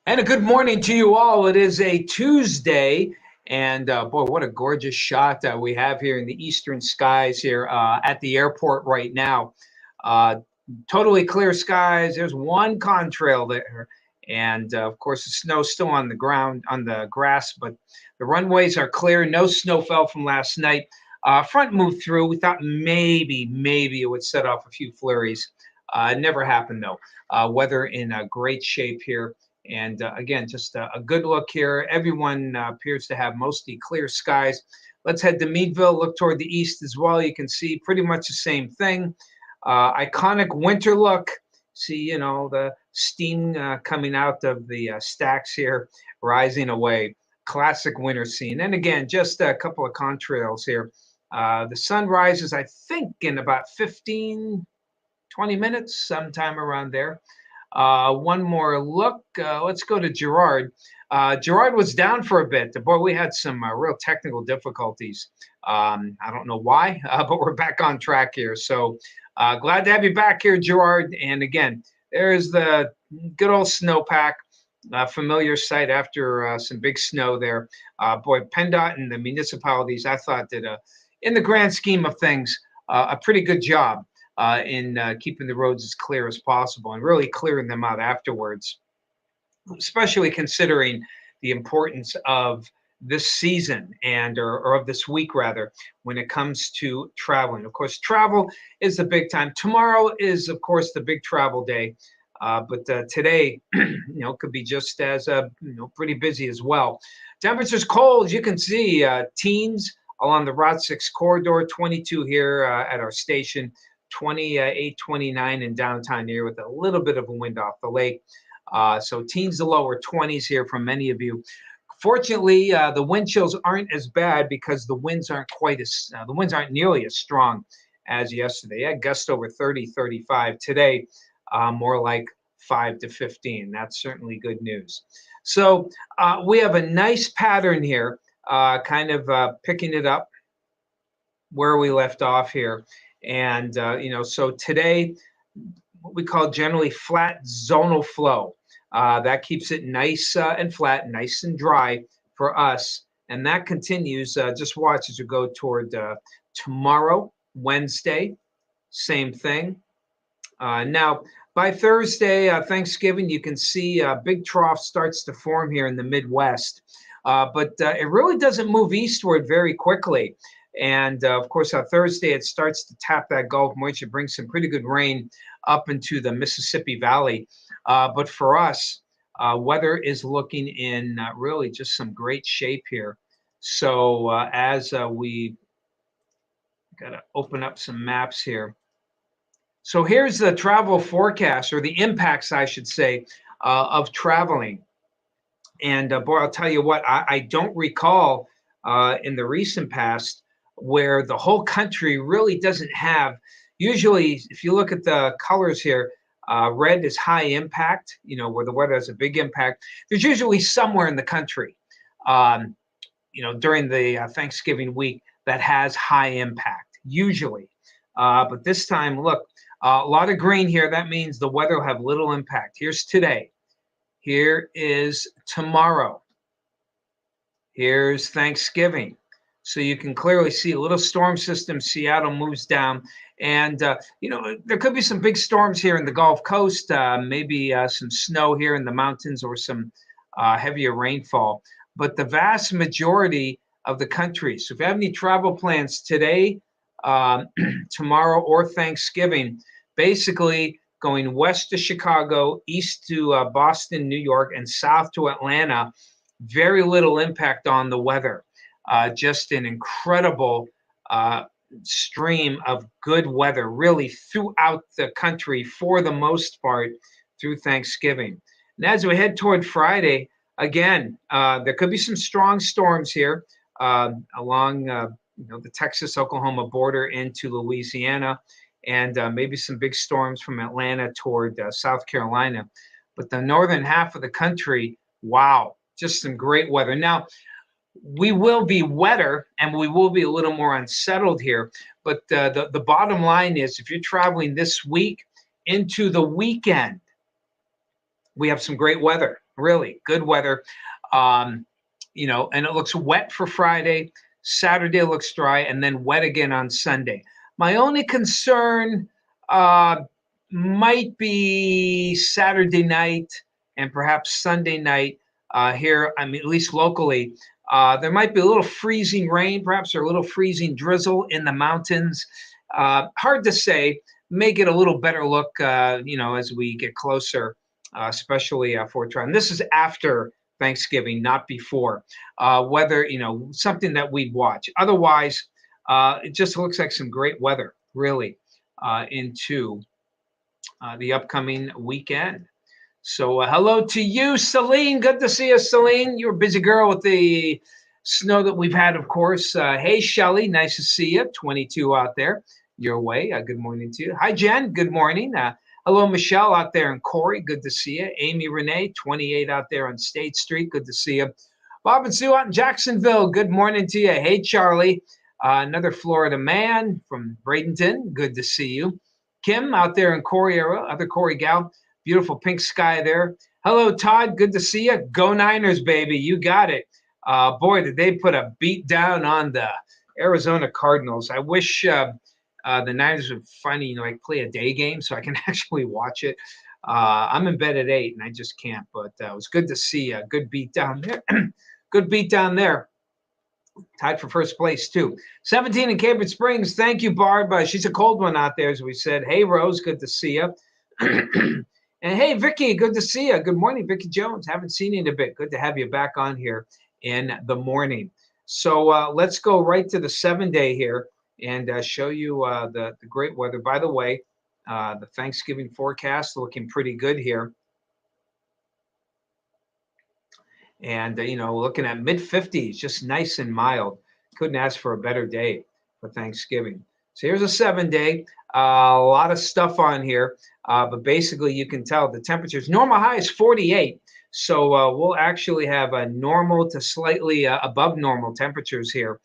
And a good morning to you all. It is a Tuesday, and boy, what a gorgeous shot we have here in the eastern skies here at the airport right now. Uh, Totally clear skies. There's one contrail there, and of course, the snow's still on the ground, on the grass, but the runways are clear. No snow fell from last night. Front moved through. We thought maybe it would set off a few flurries. It never happened though. Weather in great shape here. And again, just a good look here. Everyone appears to have mostly clear skies. Let's head to Meadville, look toward the east as well. You can see pretty much the same thing. Iconic winter look. See, the steam coming out of the stacks here, rising away. Classic winter scene. And again, just a couple of contrails here. The sun rises, I think, in about 15, 20 minutes, sometime around there. One more look. Let's go to Gerard. Gerard was down for a bit. Boy, we had some real technical difficulties. I don't know why, but we're back on track here. So glad to have you back here, Gerard. And again, there's the good old snowpack. Familiar sight after some big snow there. Boy, PennDOT and the municipalities, I thought did in the grand scheme of things, a pretty good job in keeping the roads as clear as possible and really clearing them out afterwards, especially considering the importance of this season or of this week rather, when it comes to traveling. Of course, travel is the big time. Tomorrow is, of course, the big travel day. But today, could be just as pretty busy as well. Temperature's cold, you can see teens along the Route 6 corridor, 22 here at our station, 28, 29 in downtown here with a little bit of a wind off the lake. So teens to lower 20s here from many of you. Fortunately, the wind chills aren't as bad because the winds aren't nearly as strong as yesterday. I gust over 30, 35 today, more like 5 to 15. That's certainly good news. So we have a nice pattern here, kind of picking it up where we left off here. And, so today, what we call generally flat zonal flow. That keeps it nice and flat, nice and dry for us. And that continues. Just watch as you go toward tomorrow, Wednesday, same thing. Now, by Thursday, Thanksgiving, you can see a big trough starts to form here in the Midwest. But it really doesn't move eastward very quickly. And of course, on Thursday, it starts to tap that Gulf moisture, brings some pretty good rain up into the Mississippi Valley. But for us, weather is looking in really just some great shape here. So as we got to open up some maps here. So here's the travel forecast, or the impacts, I should say, of traveling. And boy, I'll tell you what, I don't recall in the recent past where the whole country really doesn't have. Usually, if you look at the colors here, red is high impact, where the weather has a big impact. There's usually somewhere in the country, during the Thanksgiving week that has high impact, usually. But this time, look, a lot of green here. That means the weather will have little impact. Here's today. Here is tomorrow. Here's Thanksgiving. So you can clearly see a little storm system. Seattle moves down. And, there could be some big storms here in the Gulf Coast, maybe some snow here in the mountains or some heavier rainfall. But the vast majority of the country. So if you have any travel plans today, tomorrow, or Thanksgiving, basically going west to Chicago, east to Boston, New York, and south to Atlanta, very little impact on the weather. Just an incredible stream of good weather, really throughout the country for the most part through Thanksgiving. And as we head toward Friday, again, there could be some strong storms here along the Texas-Oklahoma border into Louisiana, and maybe some big storms from Atlanta toward South Carolina. But the northern half of the country, wow, just some great weather. Now, we will be wetter and we will be a little more unsettled here. But the bottom line is, if you're traveling this week into the weekend, we have some great weather, really good weather. Um, and it looks wet for Friday. Saturday looks dry, and then wet again on Sunday. My only concern might be Saturday night and perhaps Sunday night here. I mean, at least locally, there might be a little freezing rain, perhaps, or a little freezing drizzle in the mountains. Hard to say. May get a little better look, as we get closer, especially for trial. And this is after Thanksgiving, not before. Weather, something that we'd watch. Otherwise, it just looks like some great weather, really, into the upcoming weekend. So hello to you, Celine. Good to see you, Celine. You're a busy girl with the snow that we've had, of course. Hey, Shelly, nice to see you. 22 out there your way. Good morning to you. Hi, Jen. Good morning. Hello, Michelle out there in Corey. Good to see you. Amy Renee, 28 out there on State Street. Good to see you. Bob and Sue out in Jacksonville. Good morning to you. Hey, Charlie. Another Florida man from Bradenton. Good to see you. Kim out there in Corey area. Other Corey gal. Beautiful pink sky there. Hello, Todd. Good to see you. Go Niners, baby. You got it. Boy, did they put a beat down on the Arizona Cardinals. I wish the Niners would finally, play a day game so I can actually watch it. I'm in bed at 8 and I just can't. But it was good to see a good beat down there. Good beat down there. Tied for first place, too. 17 in Cambridge Springs. Thank you, Barb. She's a cold one out there, as we said. Hey, Rose. Good to see you. And hey, Vicky, good to see you. Good morning, Vicky Jones. Haven't seen you in a bit. Good to have you back on here in the morning. So let's go right to the 7-day here and show you the great weather. By the way, the Thanksgiving forecast looking pretty good here. And, looking at mid-50s, just nice and mild. Couldn't ask for a better day for Thanksgiving. So here's a 7-day. A lot of stuff on here. But basically, you can tell the temperatures. Normal high is 48. So we'll actually have a normal to slightly above normal temperatures here.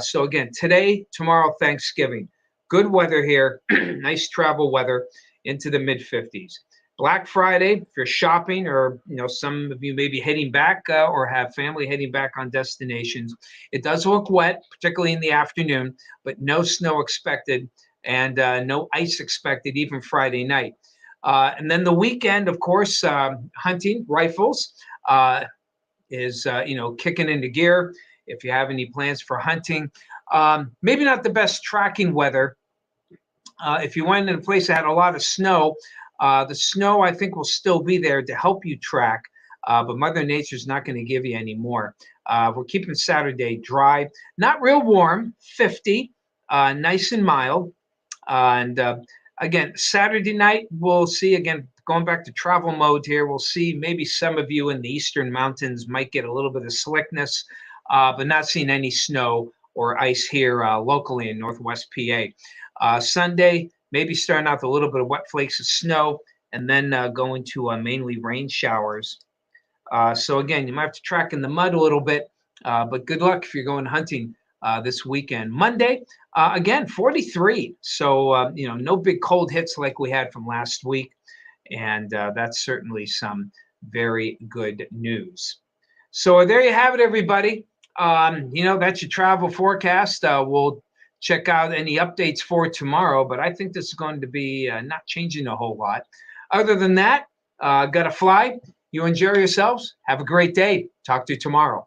So again, today, tomorrow, Thanksgiving. Good weather here. Nice travel weather into the mid-50s. Black Friday, if you're shopping or, some of you may be heading back or have family heading back on destinations. It does look wet, particularly in the afternoon, but no snow expected and no ice expected even Friday night. And then the weekend, of course, hunting rifles is, kicking into gear. If you have any plans for hunting, maybe not the best tracking weather. If you went in a place that had a lot of snow, the snow, I think, will still be there to help you track, but Mother Nature's not going to give you any more. We're keeping Saturday dry, not real warm, 50, nice and mild. And again, Saturday night, we'll see, again, going back to travel mode here, we'll see maybe some of you in the eastern mountains might get a little bit of slickness, but not seeing any snow or ice here locally in Northwest PA. Sunday, maybe starting out with a little bit of wet flakes of snow and then going to mainly rain showers. So again, you might have to track in the mud a little bit, but good luck if you're going hunting this weekend. Monday, again, 43. So, no big cold hits like we had from last week. And that's certainly some very good news. So there you have it, everybody. That's your travel forecast. We'll check out any updates for tomorrow, but I think this is going to be not changing a whole lot. Other than that, got to fly. You enjoy yourselves. Have a great day. Talk to you tomorrow.